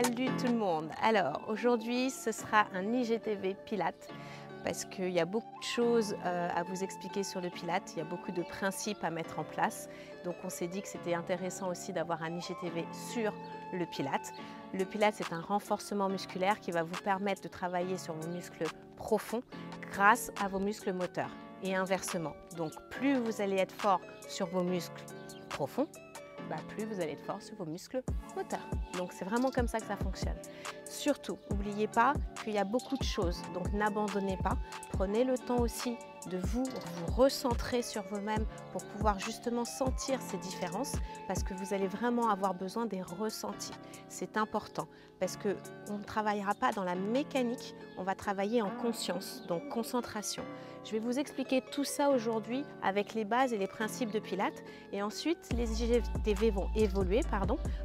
Salut tout le monde. Alors aujourd'hui ce sera un IGTV Pilates parce qu'il y a beaucoup de choses à vous expliquer sur le Pilates, il y a beaucoup de principes à mettre en place. Donc on s'est dit que c'était intéressant aussi d'avoir un IGTV sur le Pilates. Le Pilates c'est un renforcement musculaire qui va vous permettre de travailler sur vos muscles profonds grâce à vos muscles moteurs et inversement. Donc plus vous allez être fort sur vos muscles profonds, plus vous allez être fort sur vos muscles moteurs. Donc c'est vraiment comme ça que ça fonctionne. Surtout, n'oubliez pas qu'il y a beaucoup de choses, donc n'abandonnez pas. Prenez le temps aussi de vous recentrer sur vous-même pour pouvoir justement sentir ces différences parce que vous allez vraiment avoir besoin des ressentis. C'est important parce qu'on ne travaillera pas dans la mécanique, on va travailler en conscience, donc concentration. Je vais vous expliquer tout ça aujourd'hui avec les bases et les principes de Pilates et ensuite les IGTV vont évoluer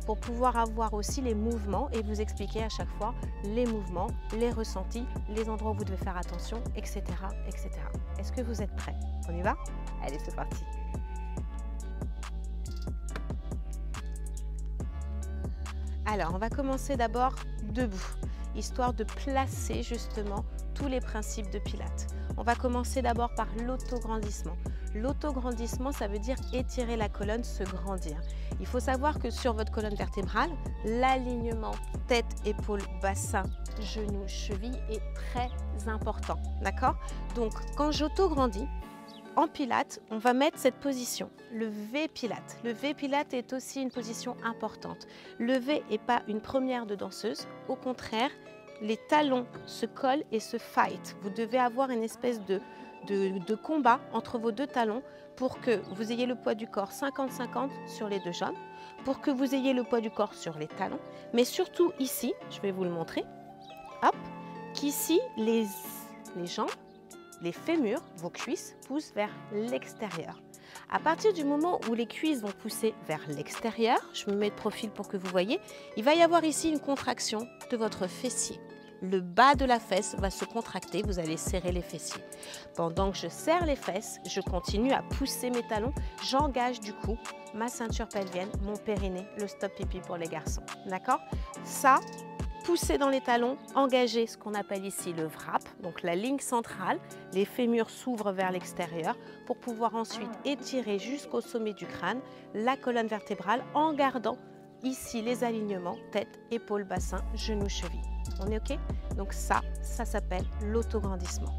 pour pouvoir avoir aussi les mouvements et vous expliquer à chaque fois les mouvements, les ressentis, les endroits où vous devez faire attention, etc. etc. Est-ce que vous êtes prêts? On y va? Allez, c'est parti! Alors, on va commencer d'abord debout, histoire de placer justement tous les principes de Pilates. On va commencer d'abord par l'autograndissement. L'autograndissement, ça veut dire étirer la colonne, se grandir. Il faut savoir que sur votre colonne vertébrale, l'alignement tête, épaule, bassin, genoux, cheville est très important. D'accord? Donc, quand j'autograndis, en Pilates, on va mettre cette position, le V-Pilates. Le V-Pilates est aussi une position importante. Le V n'est pas une première de danseuse, au contraire, les talons se collent et se fight. Vous devez avoir une espèce de combat entre vos deux talons pour que vous ayez le poids du corps 50-50 sur les deux jambes, pour que vous ayez le poids du corps sur les talons, mais surtout ici, je vais vous le montrer, hop, qu'ici les jambes, les fémurs, vos cuisses poussent vers l'extérieur. À partir du moment où les cuisses vont pousser vers l'extérieur, je me mets de profil pour que vous voyez, il va y avoir ici une contraction de votre fessier. Le bas de la fesse va se contracter, vous allez serrer les fessiers. Pendant que je serre les fesses, je continue à pousser mes talons, j'engage du coup ma ceinture pelvienne, mon périnée, le stop pipi pour les garçons. D'accord? Ça, pousser dans les talons, engager ce qu'on appelle ici le wrap, donc la ligne centrale, les fémurs s'ouvrent vers l'extérieur pour pouvoir ensuite étirer jusqu'au sommet du crâne la colonne vertébrale en gardant ici les alignements tête, épaule, bassin, genou, cheville. On est OK? Donc ça s'appelle l'autograndissement.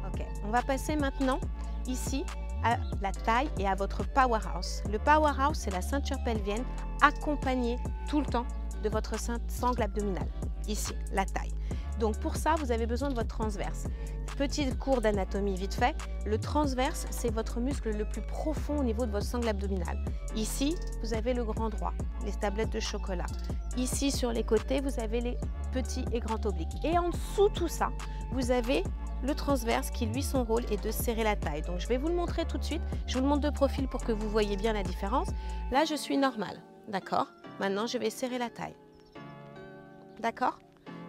OK, on va passer maintenant ici à la taille et à votre powerhouse. Le powerhouse, c'est la ceinture pelvienne accompagnée tout le temps de votre sangle abdominale, ici, la taille. Donc pour ça, vous avez besoin de votre transverse. Petite cours d'anatomie vite fait, le transverse, c'est votre muscle le plus profond au niveau de votre sangle abdominale. Ici, vous avez le grand droit, les tablettes de chocolat. Ici, sur les côtés, vous avez les petits et grands obliques. Et en dessous tout ça, vous avez le transverse qui, lui, son rôle est de serrer la taille. Donc je vais vous le montrer tout de suite. Je vous le montre de profil pour que vous voyez bien la différence. Là, je suis normale, d'accord? Maintenant, je vais serrer la taille. D'accord?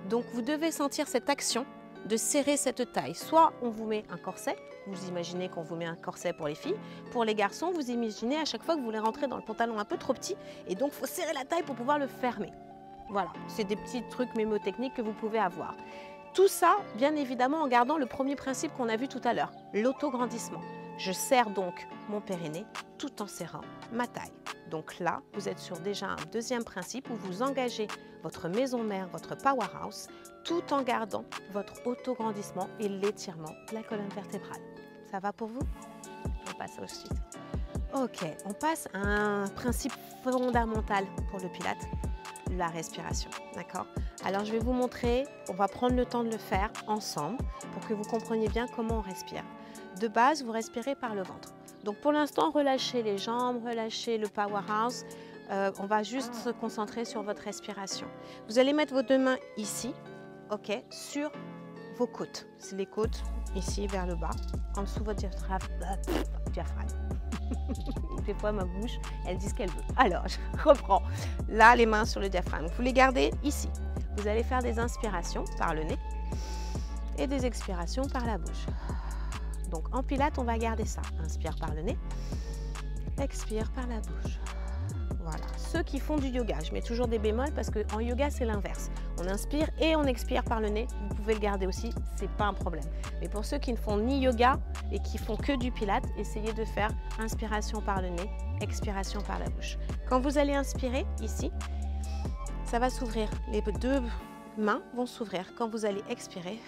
Donc, vous devez sentir cette action de serrer cette taille. Soit on vous met un corset, vous imaginez qu'on vous met un corset pour les filles. Pour les garçons, vous imaginez à chaque fois que vous voulez rentrer dans le pantalon un peu trop petit et donc, il faut serrer la taille pour pouvoir le fermer. Voilà, c'est des petits trucs mémotechniques que vous pouvez avoir. Tout ça, bien évidemment, en gardant le premier principe qu'on a vu tout à l'heure, l'autograndissement. Je serre donc mon périnée tout en serrant ma taille. Donc là, vous êtes sur déjà un deuxième principe où vous engagez votre maison mère, votre powerhouse, tout en gardant votre autograndissement et l'étirement de la colonne vertébrale. Ça va pour vous? On passe au suite. Ok, on passe à un principe fondamental pour le Pilates, la respiration. D'accord? Alors je vais vous montrer, on va prendre le temps de le faire ensemble pour que vous compreniez bien comment on respire. De base, vous respirez par le ventre. Donc pour l'instant, relâchez les jambes, relâchez le powerhouse. On va juste se concentrer sur votre respiration. Vous allez mettre vos deux mains ici, ok, sur vos côtes. C'est les côtes ici vers le bas, en dessous de votre diaphragme. Des fois, ma bouche, elle dit ce qu'elle veut. Alors, je reprends. Là, les mains sur le diaphragme. Vous les gardez ici. Vous allez faire des inspirations par le nez et des expirations par la bouche. Donc en Pilates, on va garder ça. Inspire par le nez, expire par la bouche. Voilà, ceux qui font du yoga, je mets toujours des bémols parce qu'en yoga c'est l'inverse. On inspire et on expire par le nez, vous pouvez le garder aussi, c'est pas un problème. Mais pour ceux qui ne font ni yoga et qui font que du pilates, essayez de faire inspiration par le nez, expiration par la bouche. Quand vous allez inspirer ici, ça va s'ouvrir, les deux mains vont s'ouvrir. Quand vous allez expirer,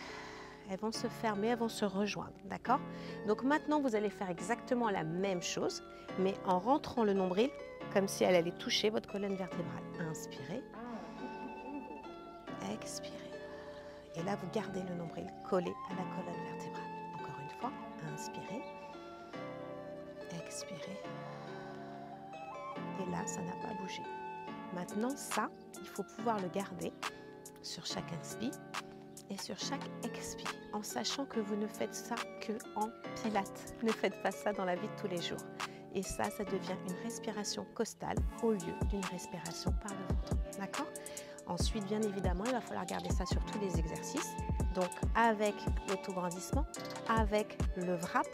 elles vont se fermer, elles vont se rejoindre, d'accord? Donc maintenant, vous allez faire exactement la même chose, mais en rentrant le nombril, comme si elle allait toucher votre colonne vertébrale. Inspirez, expirez. Et là, vous gardez le nombril collé à la colonne vertébrale. Encore une fois, inspirez, expirez. Et là, ça n'a pas bougé. Maintenant, ça, il faut pouvoir le garder sur chaque inspire et sur chaque expire, en sachant que vous ne faites ça que en pilates. Ne faites pas ça dans la vie de tous les jours. Et ça devient une respiration costale au lieu d'une respiration par le ventre. D'accord? Ensuite, bien évidemment, il va falloir garder ça sur tous les exercices. Donc, avec l'autograndissement, avec le wrap,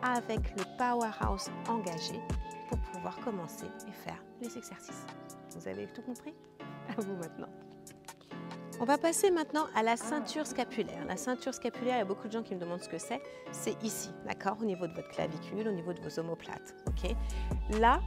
avec le powerhouse engagé pour pouvoir commencer et faire les exercices. Vous avez tout compris? À vous maintenant. On va passer maintenant à la ceinture scapulaire. La ceinture scapulaire, il y a beaucoup de gens qui me demandent ce que c'est. C'est ici, d'accord? Au niveau de votre clavicule, au niveau de vos omoplates. Ok? Là,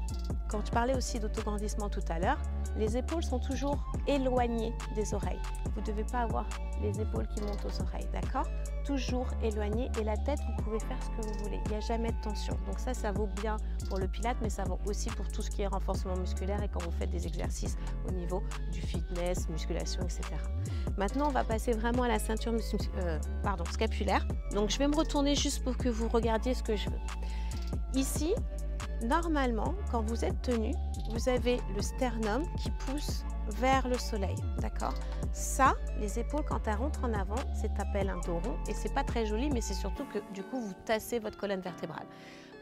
quand je parlais aussi d'autograndissement tout à l'heure, les épaules sont toujours éloignées des oreilles. Vous ne devez pas avoir les épaules qui montent aux oreilles, d'accord? Toujours éloignées, et la tête, vous pouvez faire ce que vous voulez. Il n'y a jamais de tension. Donc ça vaut bien pour le pilates, mais ça vaut aussi pour tout ce qui est renforcement musculaire et quand vous faites des exercices au niveau du fitness, musculation, etc. Maintenant, on va passer vraiment à la ceinture scapulaire. Donc, je vais me retourner juste pour que vous regardiez ce que je veux. Ici, normalement, quand vous êtes tenu, vous avez le sternum qui pousse vers le soleil, d'accord? Ça, les épaules, quand elles rentrent en avant, c'est appelé un dos rond et c'est pas très joli, mais c'est surtout que du coup, vous tassez votre colonne vertébrale.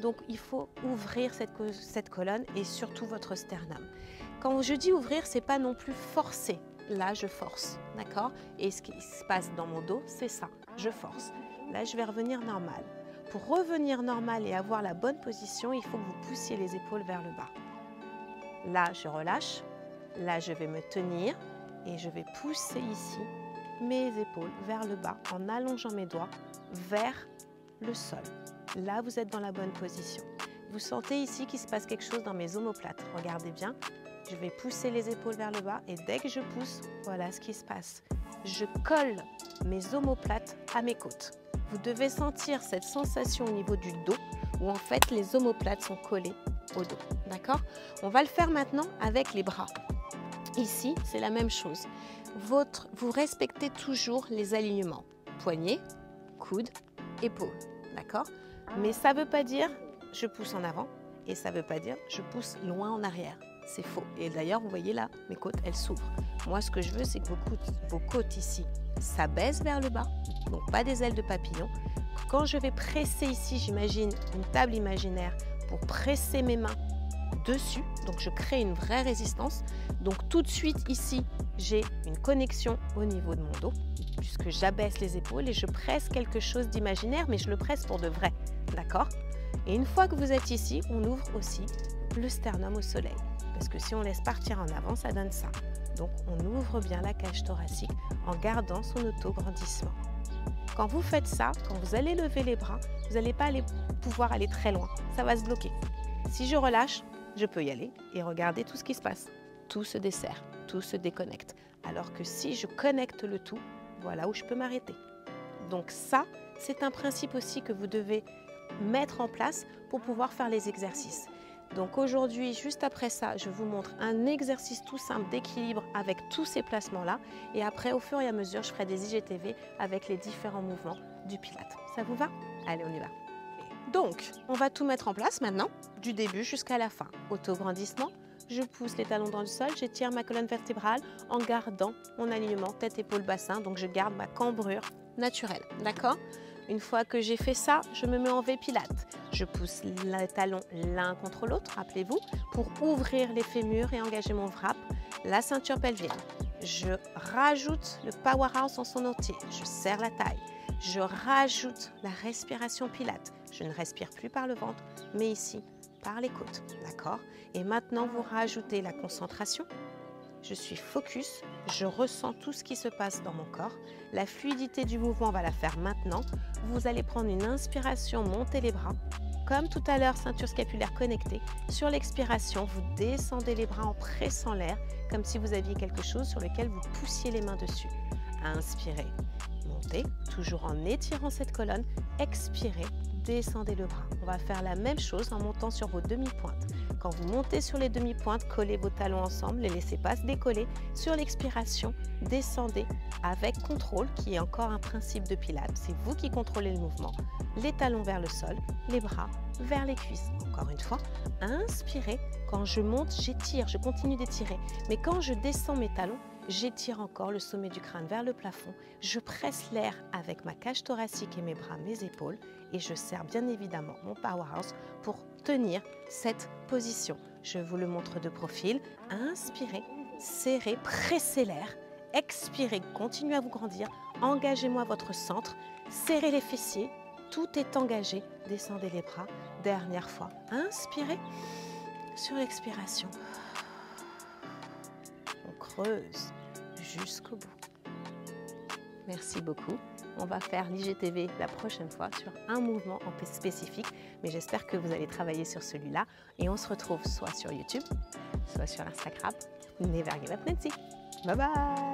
Donc, il faut ouvrir cette colonne et surtout votre sternum. Quand je dis ouvrir, c'est pas non plus forcer. Là, je force, d'accord? Et ce qui se passe dans mon dos, c'est ça, je force. Là, je vais revenir normal. Pour revenir normal et avoir la bonne position, il faut que vous poussiez les épaules vers le bas. Là, je relâche. Là, je vais me tenir et je vais pousser ici mes épaules vers le bas en allongeant mes doigts vers le sol. Là, vous êtes dans la bonne position. Vous sentez ici qu'il se passe quelque chose dans mes omoplates. Regardez bien. Je vais pousser les épaules vers le bas et dès que je pousse, voilà ce qui se passe. Je colle mes omoplates à mes côtes. Vous devez sentir cette sensation au niveau du dos où en fait les omoplates sont collées au dos. D'accord? On va le faire maintenant avec les bras. Ici, c'est la même chose. Vous respectez toujours les alignements. Poignet, coude, épaule. D'accord? Mais ça ne veut pas dire je pousse en avant et ça ne veut pas dire je pousse loin en arrière. C'est faux. Et d'ailleurs, vous voyez là, mes côtes, elles s'ouvrent. Moi, ce que je veux, c'est que vos côtes ici s'abaissent vers le bas, donc pas des ailes de papillon. Quand je vais presser ici, j'imagine une table imaginaire pour presser mes mains dessus. Donc, je crée une vraie résistance. Donc, tout de suite ici, j'ai une connexion au niveau de mon dos, puisque j'abaisse les épaules et je presse quelque chose d'imaginaire, mais je le presse pour de vrai. D'accord? Et une fois que vous êtes ici, on ouvre aussi le sternum au soleil. Parce que si on laisse partir en avant, ça donne ça. Donc, on ouvre bien la cage thoracique en gardant son autograndissement. Quand vous faites ça, quand vous allez lever les bras, vous n'allez pas pouvoir aller très loin. Ça va se bloquer. Si je relâche, je peux y aller et regarder tout ce qui se passe. Tout se dessert, tout se déconnecte. Alors que si je connecte le tout, voilà où je peux m'arrêter. Donc ça, c'est un principe aussi que vous devez mettre en place pour pouvoir faire les exercices. Donc aujourd'hui, juste après ça, je vous montre un exercice tout simple d'équilibre avec tous ces placements-là. Et après, au fur et à mesure, je ferai des IGTV avec les différents mouvements du Pilates. Ça vous va? Allez, on y va. Donc, on va tout mettre en place maintenant, du début jusqu'à la fin. Autograndissement, je pousse les talons dans le sol, j'étire ma colonne vertébrale en gardant mon alignement tête-épaule-bassin. Donc, je garde ma cambrure naturelle, d'accord? Une fois que j'ai fait ça, je me mets en V-Pilates. Je pousse les talons l'un contre l'autre, rappelez-vous, pour ouvrir les fémurs et engager mon wrap, la ceinture pelvienne. Je rajoute le powerhouse en son entier. Je serre la taille. Je rajoute la respiration Pilates. Je ne respire plus par le ventre, mais ici, par les côtes, d'accord? Et maintenant, vous rajoutez la concentration. Je suis focus, je ressens tout ce qui se passe dans mon corps. La fluidité du mouvement, on va la faire maintenant. Vous allez prendre une inspiration, monter les bras. Comme tout à l'heure, ceinture scapulaire connectée. Sur l'expiration, vous descendez les bras en pressant l'air, comme si vous aviez quelque chose sur lequel vous poussiez les mains dessus. Inspirez, montez, toujours en étirant cette colonne. Expirez, descendez le bras. On va faire la même chose en montant sur vos demi-pointes. Quand vous montez sur les demi-pointes, collez vos talons ensemble, ne les laissez pas se décoller. Sur l'expiration, descendez avec contrôle, qui est encore un principe de Pilates. C'est vous qui contrôlez le mouvement. Les talons vers le sol, les bras vers les cuisses. Encore une fois, inspirez. Quand je monte, j'étire, je continue d'étirer. Mais quand je descends mes talons, j'étire encore le sommet du crâne vers le plafond. Je presse l'air avec ma cage thoracique et mes bras, mes épaules. Et je serre bien évidemment mon powerhouse pour tenir cette position. Je vous le montre de profil. Inspirez, serrez, pressez l'air. Expirez, continuez à vous grandir. Engagez-moi votre centre. Serrez les fessiers. Tout est engagé. Descendez les bras. Dernière fois. Inspirez. Sur l'expiration, on creuse jusqu'au bout. Merci beaucoup. On va faire l'IGTV la prochaine fois sur un mouvement en spécifique, mais j'espère que vous allez travailler sur celui-là. Et on se retrouve soit sur YouTube, soit sur Instagram. Never give up Nancy. Bye bye.